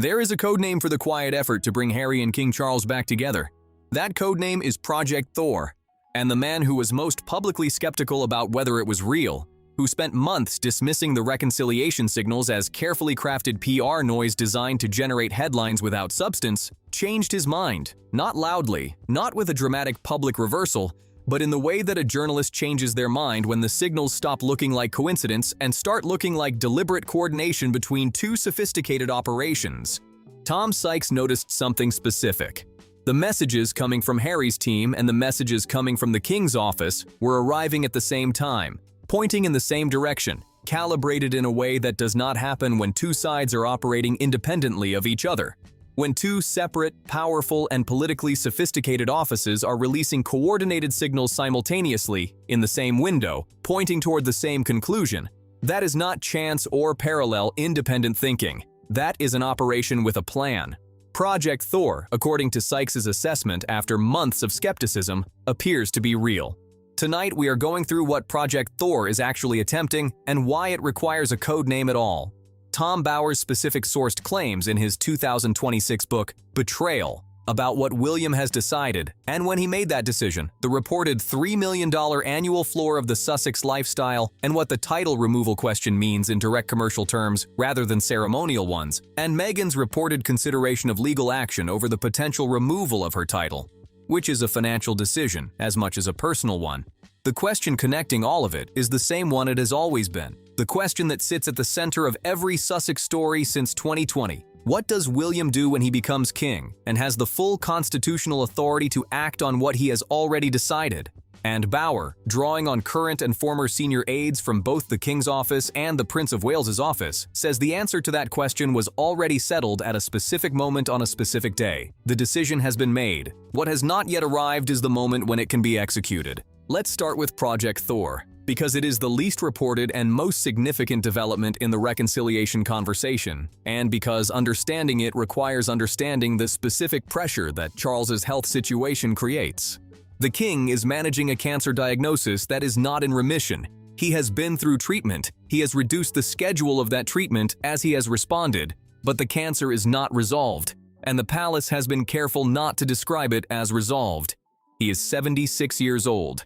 There is a codename for the quiet effort to bring Harry and King Charles back together. That codename is Project Thor, and the man who was most publicly skeptical about whether it was real, who spent months dismissing the reconciliation signals as carefully crafted PR noise designed to generate headlines without substance, changed his mind, not loudly, not with a dramatic public reversal, but in the way that a journalist changes their mind when the signals stop looking like coincidence and start looking like deliberate coordination between two sophisticated operations. Tom Sykes noticed something specific. The messages coming from Harry's team and the messages coming from the King's office were arriving at the same time, pointing in the same direction, calibrated in a way that does not happen when two sides are operating independently of each other. When two separate, powerful, and politically sophisticated offices are releasing coordinated signals simultaneously in the same window, pointing toward the same conclusion, that is not chance or parallel independent thinking. That is an operation with a plan. Project Thor, according to Sykes' assessment after months of skepticism, appears to be real. Tonight we are going through what Project Thor is actually attempting and why it requires a code name at all. Tom Bower's specific sourced claims in his 2026 book, Betrayal, about what William has decided, and when he made that decision, the reported $3 million annual floor of the Sussex lifestyle, and what the title removal question means in direct commercial terms rather than ceremonial ones, and Meghan's reported consideration of legal action over the potential removal of her title, which is a financial decision as much as a personal one. The question connecting all of it is the same one it has always been. The question that sits at the center of every Sussex story since 2020. What does William do when he becomes king and has the full constitutional authority to act on what he has already decided? And Bower, drawing on current and former senior aides from both the King's office and the Prince of Wales's office, says the answer to that question was already settled at a specific moment on a specific day. The decision has been made. What has not yet arrived is the moment when it can be executed. Let's start with Project Thor, because it is the least reported and most significant development in the reconciliation conversation, and because understanding it requires understanding the specific pressure that Charles's health situation creates. The King is managing a cancer diagnosis that is not in remission. He has been through treatment, he has reduced the schedule of that treatment as he has responded, but the cancer is not resolved, and the palace has been careful not to describe it as resolved. He is 76 years old.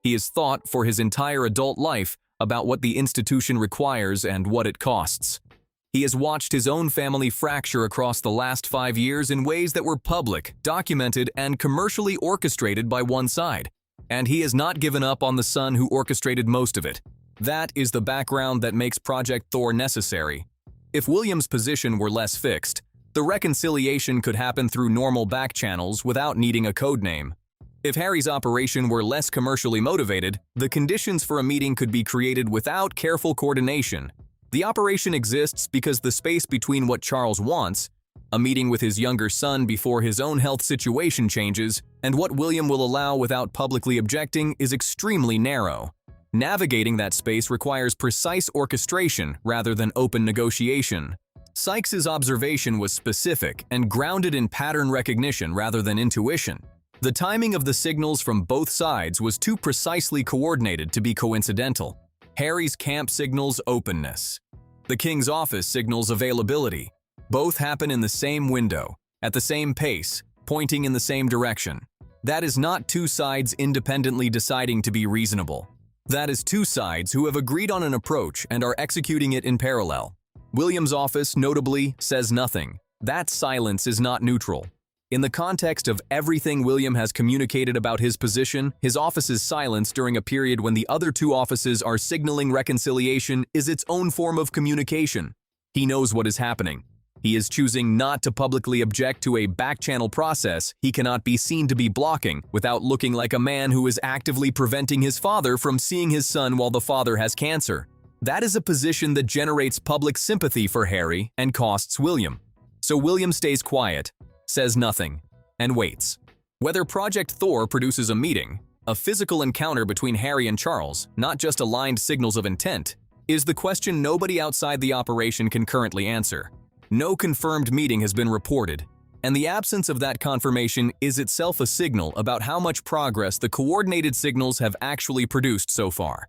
He has thought for his entire adult life about what the institution requires and what it costs. He has watched his own family fracture across the last 5 years in ways that were public, documented, and commercially orchestrated by one side. And he has not given up on the son who orchestrated most of it. That is the background that makes Project Thor necessary. If William's position were less fixed, the reconciliation could happen through normal back channels without needing a codename. If Harry's operation were less commercially motivated, the conditions for a meeting could be created without careful coordination. The operation exists because the space between what Charles wants, a meeting with his younger son before his own health situation changes, and what William will allow without publicly objecting is extremely narrow. Navigating that space requires precise orchestration rather than open negotiation. Sykes' observation was specific and grounded in pattern recognition rather than intuition. The timing of the signals from both sides was too precisely coordinated to be coincidental. Harry's camp signals openness. The King's office signals availability. Both happen in the same window, at the same pace, pointing in the same direction. That is not two sides independently deciding to be reasonable. That is two sides who have agreed on an approach and are executing it in parallel. William's office, notably, says nothing. That silence is not neutral. In the context of everything William has communicated about his position, his office's silence during a period when the other two offices are signaling reconciliation is its own form of communication. He knows what is happening. He is choosing not to publicly object to a back-channel process he cannot be seen to be blocking without looking like a man who is actively preventing his father from seeing his son while the father has cancer. That is a position that generates public sympathy for Harry and costs William. So William stays quiet, says nothing, and waits. Whether Project Thor produces a meeting, a physical encounter between Harry and Charles, not just aligned signals of intent, is the question nobody outside the operation can currently answer. No confirmed meeting has been reported, and the absence of that confirmation is itself a signal about how much progress the coordinated signals have actually produced so far.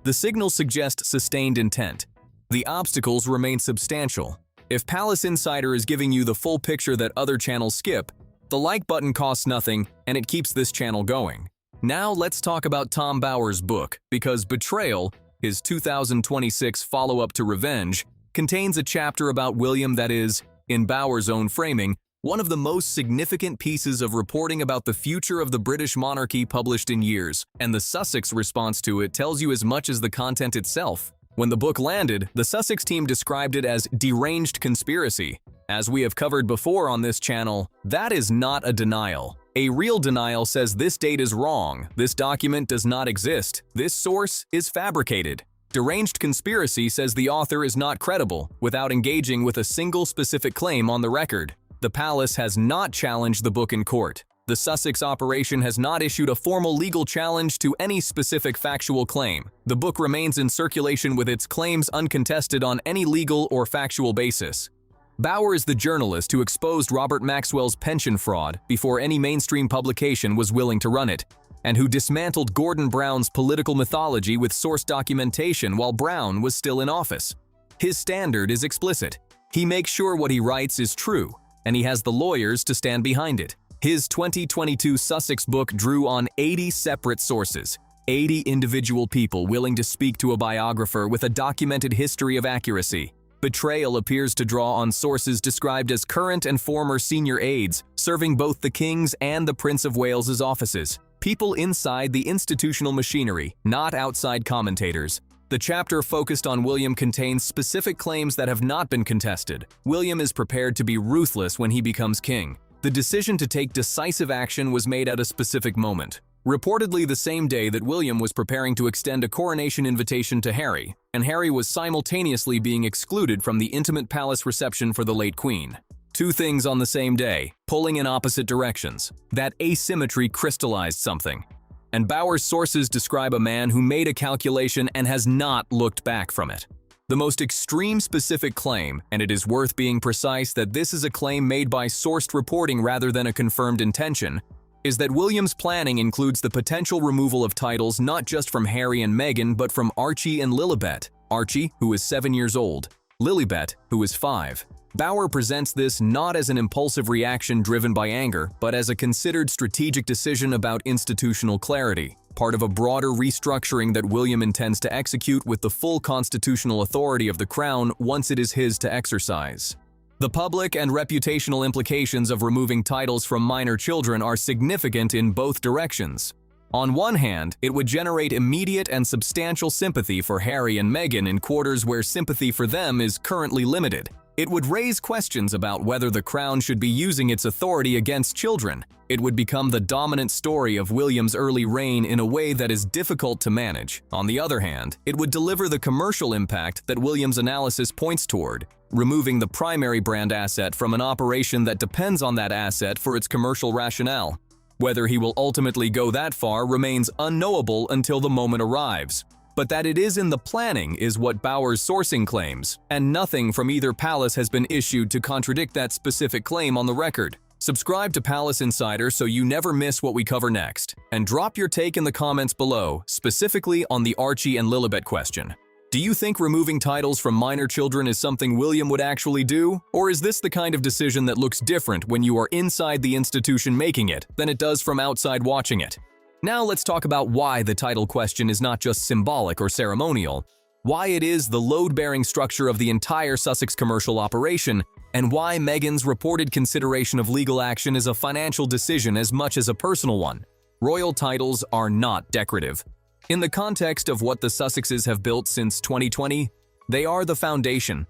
The signals suggest sustained intent. The obstacles remain substantial. If Palace Insider is giving you the full picture that other channels skip, the like button costs nothing and it keeps this channel going. Now let's talk about Tom Bower's book, because Betrayal, his 2026 follow-up to Revenge, contains a chapter about William that is, in Bower's own framing, one of the most significant pieces of reporting about the future of the British monarchy published in years, and the Sussex response to it tells you as much as the content itself. When the book landed, the Sussex team described it as deranged conspiracy. As we have covered before on this channel, that is not a denial. A real denial says this date is wrong, this document does not exist, this source is fabricated. Deranged conspiracy says the author is not credible, without engaging with a single specific claim on the record. The palace has not challenged the book in court. The Sussex operation has not issued a formal legal challenge to any specific factual claim. The book remains in circulation with its claims uncontested on any legal or factual basis. Bower is the journalist who exposed Robert Maxwell's pension fraud before any mainstream publication was willing to run it, and who dismantled Gordon Brown's political mythology with source documentation while Brown was still in office. His standard is explicit. He makes sure what he writes is true, and he has the lawyers to stand behind it. His 2022 Sussex book drew on 80 separate sources, 80 individual people willing to speak to a biographer with a documented history of accuracy. Betrayal appears to draw on sources described as current and former senior aides, serving both the King's and the Prince of Wales's offices. People inside the institutional machinery, not outside commentators. The chapter focused on William contains specific claims that have not been contested. William is prepared to be ruthless when he becomes king. The decision to take decisive action was made at a specific moment, reportedly the same day that William was preparing to extend a coronation invitation to Harry, and Harry was simultaneously being excluded from the intimate palace reception for the late Queen. Two things on the same day, pulling in opposite directions. That asymmetry crystallized something. And Bower's sources describe a man who made a calculation and has not looked back from it. The most extreme specific claim, and it is worth being precise that this is a claim made by sourced reporting rather than a confirmed intention, is that William's planning includes the potential removal of titles not just from Harry and Meghan but from Archie and Lilibet. Archie, who is 7 years old, Lilibet, who is 5. Bower presents this not as an impulsive reaction driven by anger, but as a considered strategic decision about institutional clarity, part of a broader restructuring that William intends to execute with the full constitutional authority of the crown once it is his to exercise. The public and reputational implications of removing titles from minor children are significant in both directions. On one hand, it would generate immediate and substantial sympathy for Harry and Meghan in quarters where sympathy for them is currently limited. It would raise questions about whether the crown should be using its authority against children. It would become the dominant story of William's early reign in a way that is difficult to manage. On the other hand, it would deliver the commercial impact that William's analysis points toward, removing the primary brand asset from an operation that depends on that asset for its commercial rationale. Whether he will ultimately go that far remains unknowable until the moment arrives. But that it is in the planning is what Bower's sourcing claims, and nothing from either palace has been issued to contradict that specific claim on the record. Subscribe to Palace Insider so you never miss what we cover next, and drop your take in the comments below, specifically on the Archie and Lilibet question. Do you think removing titles from minor children is something William would actually do? Or is this the kind of decision that looks different when you are inside the institution making it than it does from outside watching it? Now let's talk about why the title question is not just symbolic or ceremonial, why it is the load-bearing structure of the entire Sussex commercial operation, and why Meghan's reported consideration of legal action is a financial decision as much as a personal one. Royal titles are not decorative. In the context of what the Sussexes have built since 2020, they are the foundation,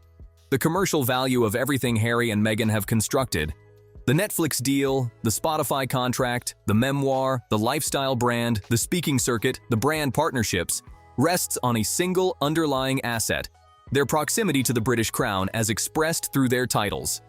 the commercial value of everything Harry and Meghan have constructed. The Netflix deal, the Spotify contract, the memoir, the lifestyle brand, the speaking circuit, the brand partnerships, rests on a single underlying asset, their proximity to the British crown as expressed through their titles.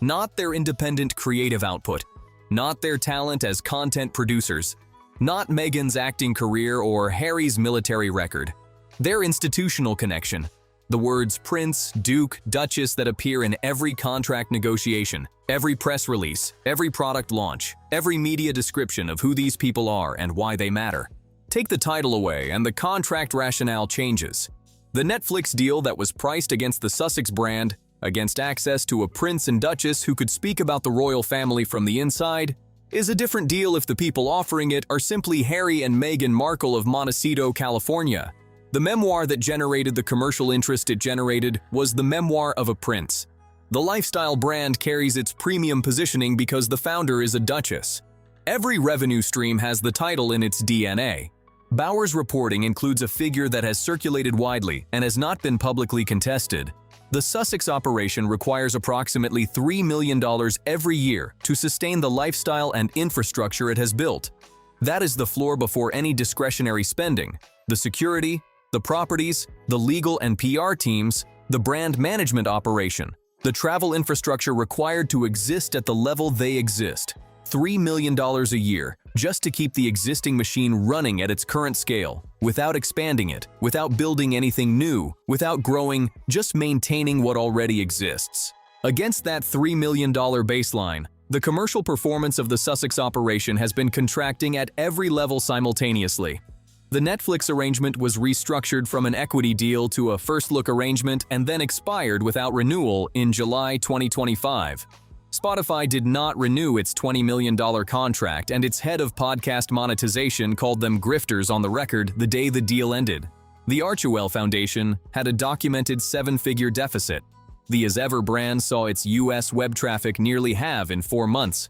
Not their independent creative output, not their talent as content producers, not Meghan's acting career or Harry's military record. Their institutional connection, the words Prince, Duke, Duchess that appear in every contract negotiation, every press release, every product launch, every media description of who these people are and why they matter. Take the title away and the contract rationale changes. The Netflix deal that was priced against the Sussex brand, against access to a prince and duchess who could speak about the royal family from the inside, is a different deal if the people offering it are simply Harry and Meghan Markle of Montecito, California. The memoir that generated the commercial interest it generated was The Memoir of a Prince. The lifestyle brand carries its premium positioning because the founder is a duchess. Every revenue stream has the title in its DNA. Bower's reporting includes a figure that has circulated widely and has not been publicly contested. The Sussex operation requires approximately $3 million every year to sustain the lifestyle and infrastructure it has built. That is the floor before any discretionary spending, the security, the properties, the legal and PR teams, the brand management operation, the travel infrastructure required to exist at the level they exist. $3 million a year just to keep the existing machine running at its current scale, without expanding it, without building anything new, without growing, just maintaining what already exists. Against that $3 million baseline, the commercial performance of the Sussex operation has been contracting at every level simultaneously. The Netflix arrangement was restructured from an equity deal to a first-look arrangement and then expired without renewal in July 2025. Spotify did not renew its $20 million contract, and its head of podcast monetization called them grifters on the record the day the deal ended. The Archie Foundation had a documented seven-figure deficit. The As Ever brand saw its US web traffic nearly halve in 4 months.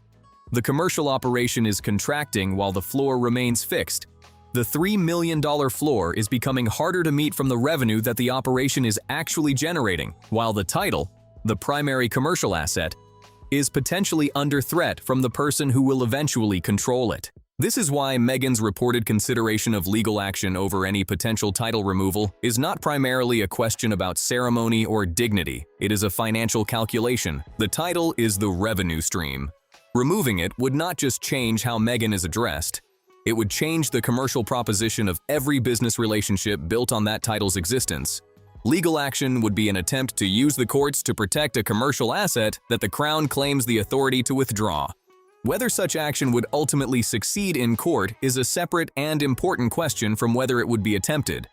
The commercial operation is contracting while the floor remains fixed. The $3 million floor is becoming harder to meet from the revenue that the operation is actually generating, while the title, the primary commercial asset, is potentially under threat from the person who will eventually control it. This is why Meghan's reported consideration of legal action over any potential title removal is not primarily a question about ceremony or dignity. It is a financial calculation. The title is the revenue stream. Removing it would not just change how Meghan is addressed. It would change the commercial proposition of every business relationship built on that title's existence. Legal action would be an attempt to use the courts to protect a commercial asset that the Crown claims the authority to withdraw. Whether such action would ultimately succeed in court is a separate and important question from whether it would be attempted.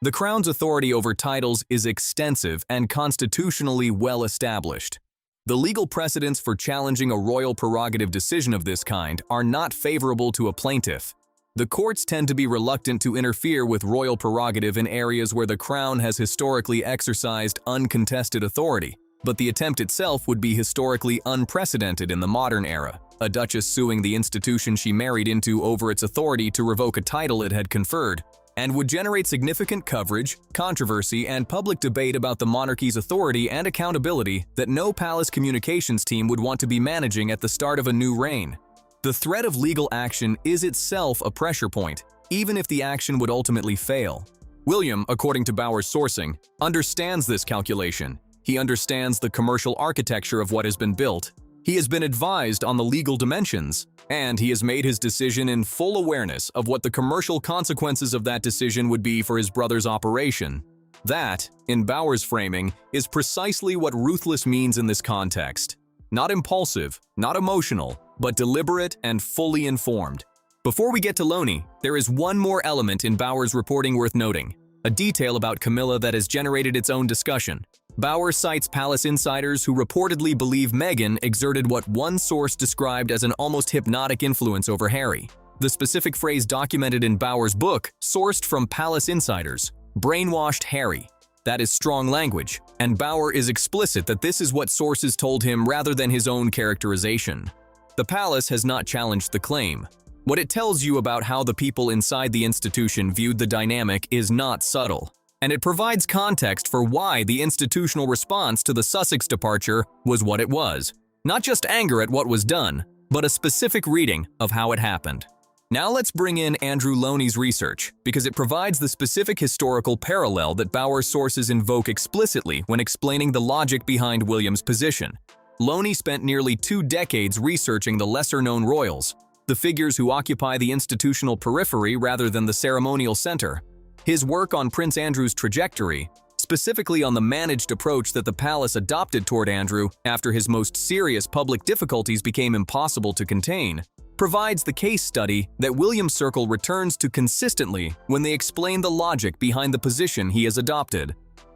The Crown's authority over titles is extensive and constitutionally well established. The legal precedents for challenging a royal prerogative decision of this kind are not favorable to a plaintiff. The courts tend to be reluctant to interfere with royal prerogative in areas where the Crown has historically exercised uncontested authority, but the attempt itself would be historically unprecedented in the modern era. A duchess suing the institution she married into over its authority to revoke a title it had conferred, and would generate significant coverage, controversy, and public debate about the monarchy's authority and accountability that no palace communications team would want to be managing at the start of a new reign. The threat of legal action is itself a pressure point, even if the action would ultimately fail. William, according to Bower's sourcing, understands this calculation. He understands the commercial architecture of what has been built. He has been advised on the legal dimensions, and he has made his decision in full awareness of what the commercial consequences of that decision would be for his brother's operation. That, in Bower's framing, is precisely what ruthless means in this context. Not impulsive, not emotional, but deliberate and fully informed. Before we get to Loney, there is one more element in Bower's reporting worth noting, a detail about Camilla that has generated its own discussion. Bower cites palace insiders who reportedly believe Meghan exerted what one source described as an almost hypnotic influence over Harry. The specific phrase documented in Bower's book, sourced from palace insiders, brainwashed Harry. That is strong language, and Bower is explicit that this is what sources told him rather than his own characterization. The palace has not challenged the claim. What it tells you about how the people inside the institution viewed the dynamic is not subtle, and it provides context for why the institutional response to the Sussex departure was what it was. Not just anger at what was done, but a specific reading of how it happened. Now let's bring in Andrew Loney's research, because it provides the specific historical parallel that Bower's sources invoke explicitly when explaining the logic behind William's position. Loney spent nearly 2 decades researching the lesser-known royals, the figures who occupy the institutional periphery rather than the ceremonial center. His work on Prince Andrew's trajectory, specifically on the managed approach that the palace adopted toward Andrew after his most serious public difficulties became impossible to contain, provides the case study that William's circle returns to consistently when they explain the logic behind the position he has adopted.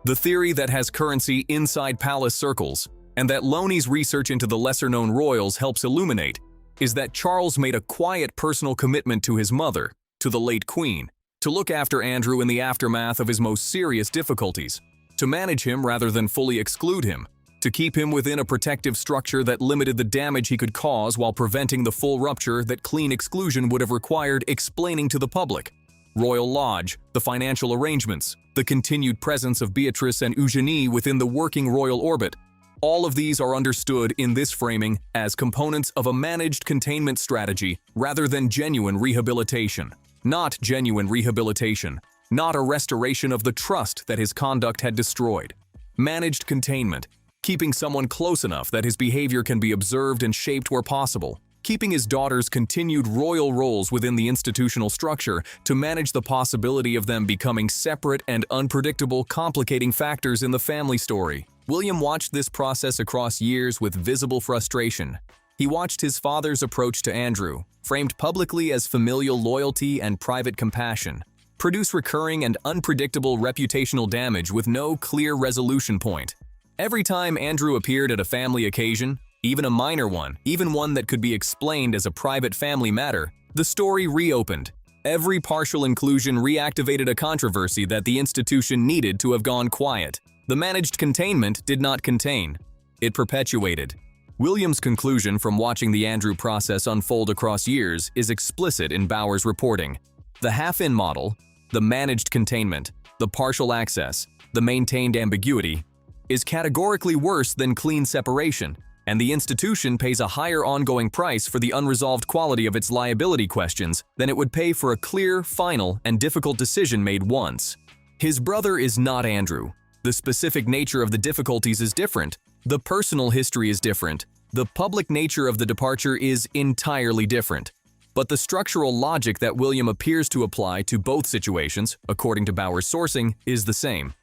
The theory that has currency inside palace circles, and that Loney's research into the lesser-known royals helps illuminate, is that Charles made a quiet personal commitment to his mother, to the late Queen, to look after Andrew in the aftermath of his most serious difficulties, to manage him rather than fully exclude him, to keep him within a protective structure that limited the damage he could cause while preventing the full rupture that clean exclusion would have required explaining to the public. Royal Lodge, the financial arrangements, the continued presence of Beatrice and Eugenie within the working royal orbit, all of these are understood in this framing as components of a managed containment strategy rather than genuine rehabilitation. Not genuine rehabilitation, not a restoration of the trust that his conduct had destroyed. Managed containment, keeping someone close enough that his behavior can be observed and shaped where possible, keeping his daughter's continued royal roles within the institutional structure to manage the possibility of them becoming separate and unpredictable complicating factors in the family story. William watched this process across years with visible frustration. He watched his father's approach to Andrew, framed publicly as familial loyalty and private compassion, produce recurring and unpredictable reputational damage with no clear resolution point. Every time Andrew appeared at a family occasion, even a minor one, even one that could be explained as a private family matter, the story reopened. Every partial inclusion reactivated a controversy that the institution needed to have gone quiet. The managed containment did not contain. It perpetuated. William's conclusion from watching the Andrew process unfold across years is explicit in Bower's reporting. The half-in model, the managed containment, the partial access, the maintained ambiguity, is categorically worse than clean separation, and the institution pays a higher ongoing price for the unresolved quality of its liability questions than it would pay for a clear, final, and difficult decision made once. His brother is not Andrew. The specific nature of the difficulties is different. The personal history is different. The public nature of the departure is entirely different. But the structural logic that William appears to apply to both situations, according to Bower's sourcing, is the same.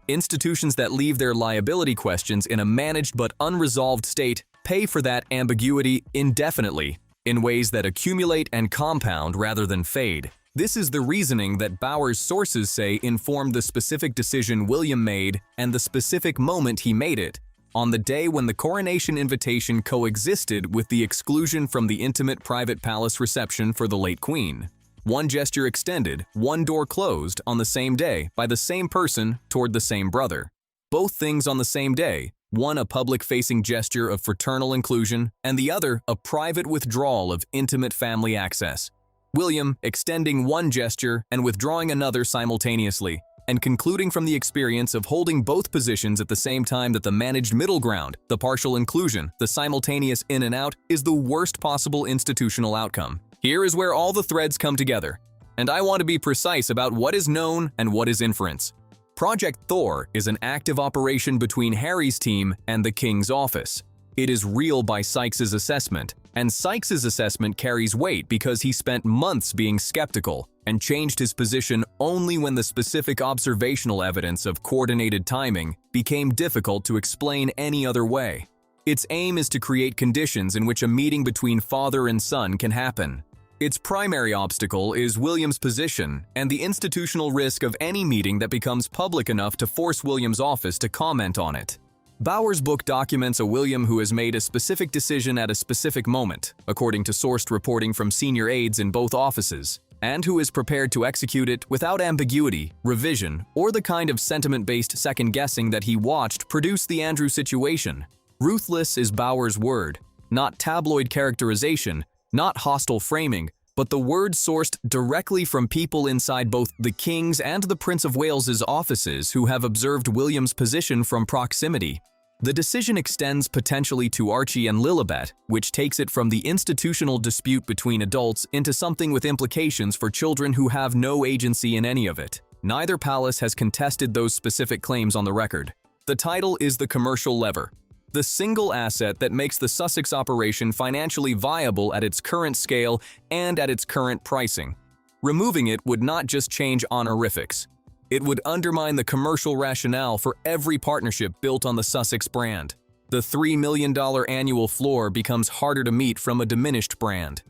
Institutions that leave their liability questions in a managed but unresolved state pay for that ambiguity indefinitely, in ways that accumulate and compound rather than fade. This is the reasoning that Bower's sources say informed the specific decision William made and the specific moment he made it, on the day when the coronation invitation coexisted with the exclusion from the intimate private palace reception for the late Queen. One gesture extended, one door closed on the same day by the same person toward the same brother. Both things on the same day, one a public-facing gesture of fraternal inclusion and the other a private withdrawal of intimate family access. William extending one gesture and withdrawing another simultaneously, and concluding from the experience of holding both positions at the same time that the managed middle ground, the partial inclusion, the simultaneous in and out, is the worst possible institutional outcome. Here is where all the threads come together, and I want to be precise about what is known and what is inference. Project Thor is an active operation between Harry's team and the King's office. It is real by Sykes' assessment, and Sykes' assessment carries weight because he spent months being skeptical and changed his position only when the specific observational evidence of coordinated timing became difficult to explain any other way. Its aim is to create conditions in which a meeting between father and son can happen. Its primary obstacle is William's position and the institutional risk of any meeting that becomes public enough to force William's office to comment on it. Bower's book documents a William who has made a specific decision at a specific moment, according to sourced reporting from senior aides in both offices, and who is prepared to execute it without ambiguity, revision, or the kind of sentiment-based second-guessing that he watched produce the Andrew situation. Ruthless is Bower's word, not tabloid characterization, not hostile framing, but the word sourced directly from people inside both the King's and the Prince of Wales's offices who have observed William's position from proximity. The decision extends potentially to Archie and Lilibet, which takes it from the institutional dispute between adults into something with implications for children who have no agency in any of it. Neither palace has contested those specific claims on the record. The title is the commercial lever, the single asset that makes the Sussex operation financially viable at its current scale and at its current pricing. Removing it would not just change honorifics. It would undermine the commercial rationale for every partnership built on the Sussex brand. The $3 million annual floor becomes harder to meet from a diminished brand.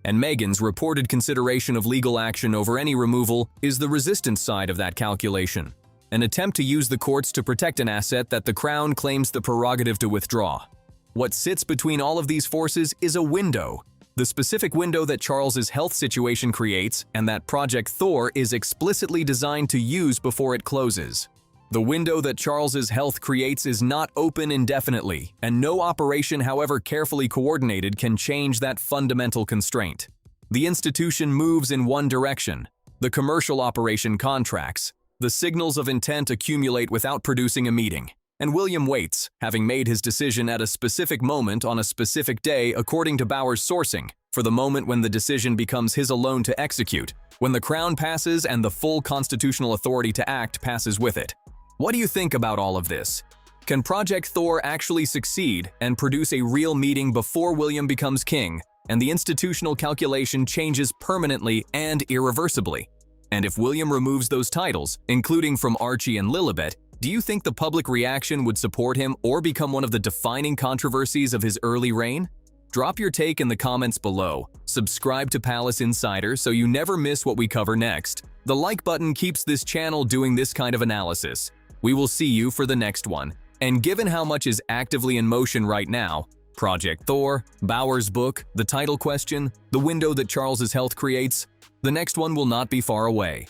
And Meghan's reported consideration of legal action over any removal is the resistance side of that calculation. an attempt to use the courts to protect an asset that the Crown claims the prerogative to withdraw. What sits between all of these forces is a window, the specific window that Charles's health situation creates and that Project Thor is explicitly designed to use before it closes. The window that Charles's health creates is not open indefinitely, and no operation, however carefully coordinated, can change that fundamental constraint. The institution moves in one direction. The commercial operation contracts. The signals of intent accumulate without producing a meeting. And William waits, having made his decision at a specific moment on a specific day according to Bower's sourcing, for the moment when the decision becomes his alone to execute, when the Crown passes and the full constitutional authority to act passes with it. What do you think about all of this? Can Project Thor actually succeed and produce a real meeting before William becomes king, and the institutional calculation changes permanently and irreversibly? And if William removes those titles, including from Archie and Lilibet, do you think the public reaction would support him or become one of the defining controversies of his early reign? Drop your take in the comments below. Subscribe to Palace Insider so you never miss what we cover next. The like button keeps this channel doing this kind of analysis. We will see you for the next one. And given how much is actively in motion right now, Project Thor, Bower's book, the title question, the window that Charles's health creates, the next one will not be far away.